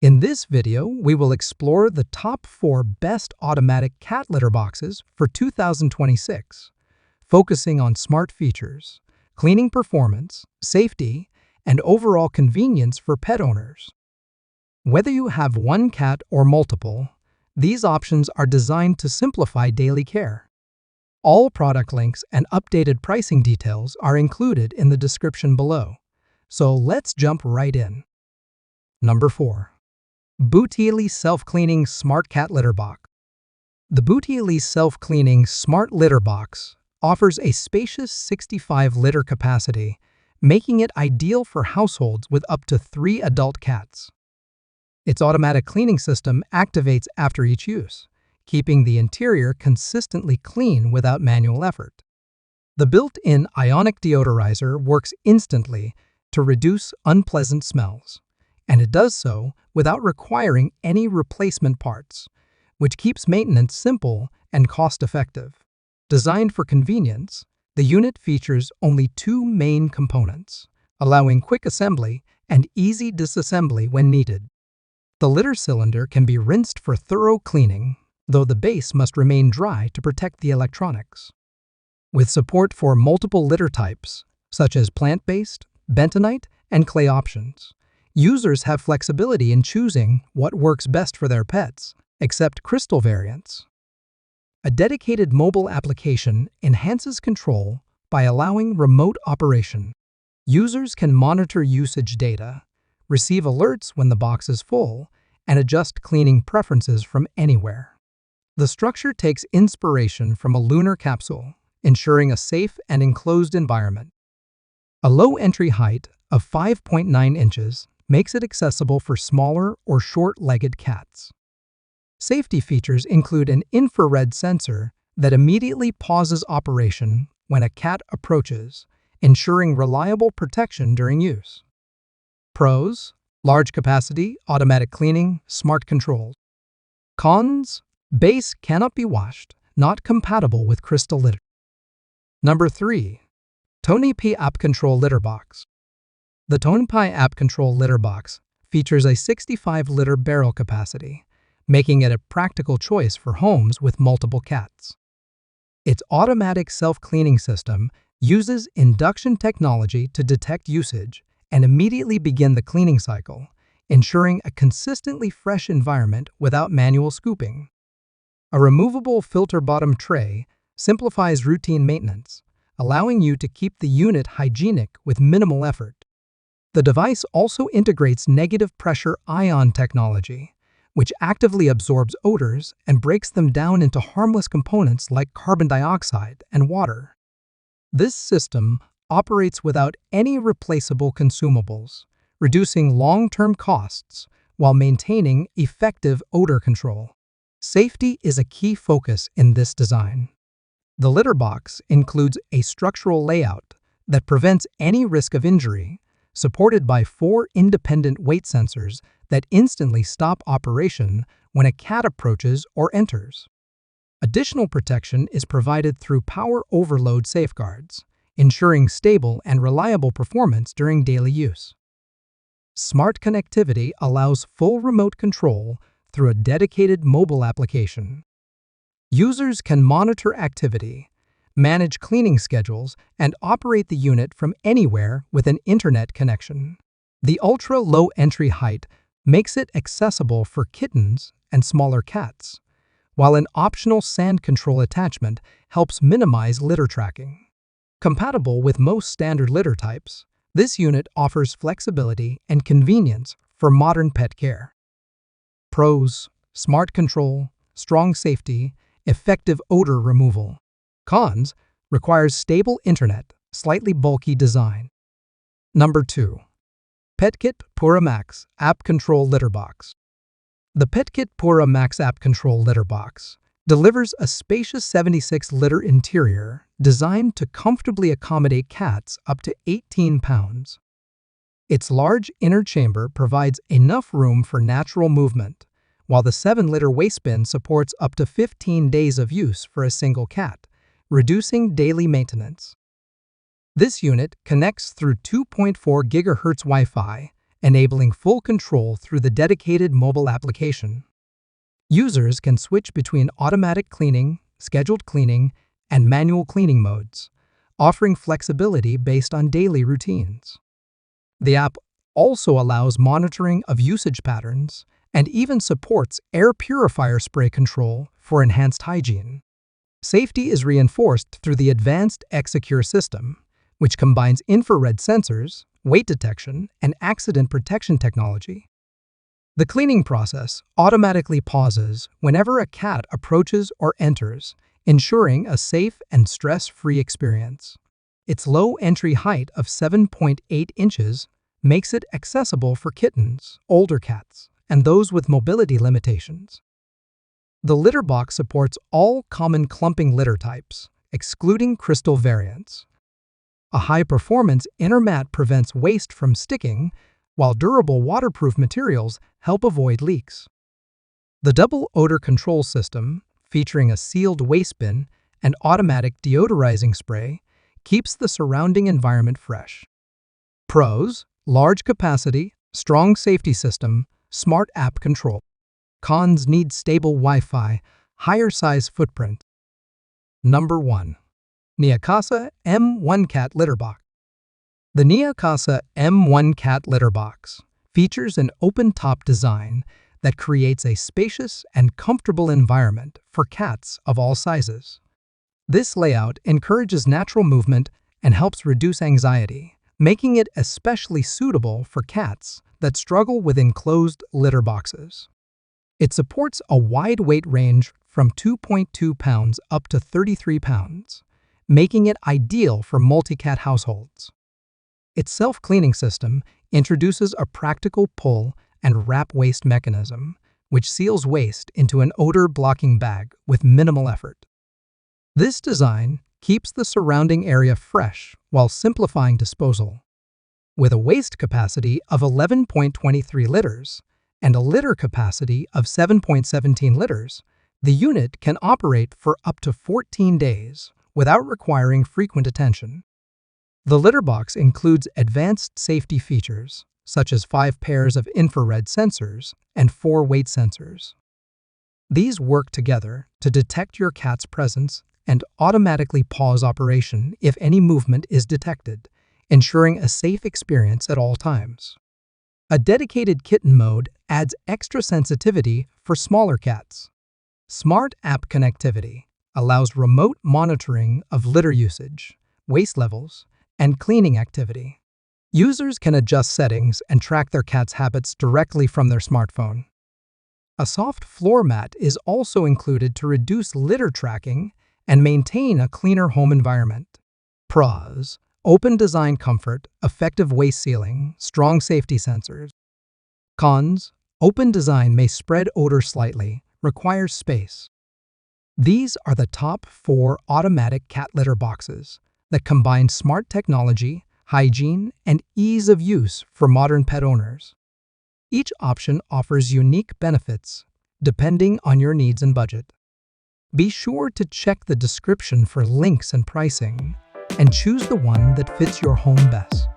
In this video, we will explore the top 4 best automatic cat litter boxes for 2026, focusing on smart features, cleaning performance, safety, and overall convenience for pet owners. Whether you have one cat or multiple, these options are designed to simplify daily care. All product links and updated pricing details are included in the description below, so let's jump right in. Number 4. Booteely Self-Cleaning Smart Cat Litter Box. The Booteely Self-Cleaning Smart Litter Box offers a spacious 65-liter capacity, making it ideal for households with up to 3 adult cats. Its automatic cleaning system activates after each use, keeping the interior consistently clean without manual effort. The built-in ionic deodorizer works instantly to reduce unpleasant smells, and it does so without requiring any replacement parts, which keeps maintenance simple and cost-effective. Designed for convenience, the unit features only 2 main components, allowing quick assembly and easy disassembly when needed. The litter cylinder can be rinsed for thorough cleaning, though the base must remain dry to protect the electronics. With support for multiple litter types, such as plant-based, bentonite, and clay options, users have flexibility in choosing what works best for their pets, except crystal variants. A dedicated mobile application enhances control by allowing remote operation. Users can monitor usage data, receive alerts when the box is full, and adjust cleaning preferences from anywhere. The structure takes inspiration from a lunar capsule, ensuring a safe and enclosed environment. A low entry height of 5.9 inches makes it accessible for smaller or short-legged cats. Safety features include an infrared sensor that immediately pauses operation when a cat approaches, ensuring reliable protection during use. Pros: large capacity, automatic cleaning, smart controls. Cons: base cannot be washed, not compatible with crystal litter. Number 3. TONEPIE App Control Litter Box. The TONEPIE App Control Litter Box features a 65-liter barrel capacity, making it a practical choice for homes with multiple cats. Its automatic self-cleaning system uses induction technology to detect usage and immediately begin the cleaning cycle, ensuring a consistently fresh environment without manual scooping. A removable filter bottom tray simplifies routine maintenance, allowing you to keep the unit hygienic with minimal effort. The device also integrates negative pressure ion technology, which actively absorbs odors and breaks them down into harmless components like carbon dioxide and water. This system operates without any replaceable consumables, reducing long-term costs while maintaining effective odor control. Safety is a key focus in this design. The litter box includes a structural layout that prevents any risk of injury, supported by 4 independent weight sensors that instantly stop operation when a cat approaches or enters. Additional protection is provided through power overload safeguards, ensuring stable and reliable performance during daily use. Smart connectivity allows full remote control through a dedicated mobile application. Users can monitor activity, manage cleaning schedules, and operate the unit from anywhere with an internet connection. The ultra-low entry height makes it accessible for kittens and smaller cats, while an optional sand control attachment helps minimize litter tracking. Compatible with most standard litter types, this unit offers flexibility and convenience for modern pet care. Pros: smart control, strong safety, effective odor removal. Cons: requires stable internet, slightly bulky design. Number 2. Petkit Pura Max App Control Litter Box. The Petkit Pura Max App Control Litter Box delivers a spacious 76-liter interior designed to comfortably accommodate cats up to 18 pounds. Its large inner chamber provides enough room for natural movement, while the 7-liter waste bin supports up to 15 days of use for a single cat, reducing daily maintenance. This unit connects through 2.4 GHz Wi-Fi, enabling full control through the dedicated mobile application. Users can switch between automatic cleaning, scheduled cleaning, and manual cleaning modes, offering flexibility based on daily routines. The app also allows monitoring of usage patterns and even supports air purifier spray control for enhanced hygiene. Safety is reinforced through the advanced X-Secure system, which combines infrared sensors, weight detection, and accident protection technology. The cleaning process automatically pauses whenever a cat approaches or enters, ensuring a safe and stress-free experience. Its low entry height of 7.8 inches makes it accessible for kittens, older cats, and those with mobility limitations. The litter box supports all common clumping litter types, excluding crystal variants. A high-performance inner mat prevents waste from sticking, while durable waterproof materials help avoid leaks. The double odor control system, featuring a sealed waste bin and automatic deodorizing spray, keeps the surrounding environment fresh. Pros: large capacity, strong safety system, smart app control. Cons: need stable Wi-Fi, higher size footprint. Number 1. Neakasa M1 Cat Litter Box. The Neakasa M1 Cat Litter Box features an open-top design that creates a spacious and comfortable environment for cats of all sizes. This layout encourages natural movement and helps reduce anxiety, making it especially suitable for cats that struggle with enclosed litter boxes. It supports a wide weight range from 2.2 pounds up to 33 pounds, making it ideal for multi-cat households. Its self-cleaning system introduces a practical pull and wrap waste mechanism, which seals waste into an odor-blocking bag with minimal effort. This design keeps the surrounding area fresh while simplifying disposal. With a waste capacity of 11.23 liters and a litter capacity of 7.17 liters, the unit can operate for up to 14 days without requiring frequent attention. The litter box includes advanced safety features, such as 5 pairs of infrared sensors and 4 weight sensors. These work together to detect your cat's presence and automatically pause operation if any movement is detected, ensuring a safe experience at all times. A dedicated kitten mode adds extra sensitivity for smaller cats. Smart app connectivity allows remote monitoring of litter usage, waste levels, and cleaning activity. Users can adjust settings and track their cat's habits directly from their smartphone. A soft floor mat is also included to reduce litter tracking and maintain a cleaner home environment. Pros: open design comfort, effective waste sealing, strong safety sensors. Cons: open design may spread odor slightly, requires space. These are the top 4 automatic cat litter boxes that combine smart technology, hygiene, and ease of use for modern pet owners. Each option offers unique benefits depending on your needs and budget. Be sure to check the description for links and pricing, and choose the one that fits your home best.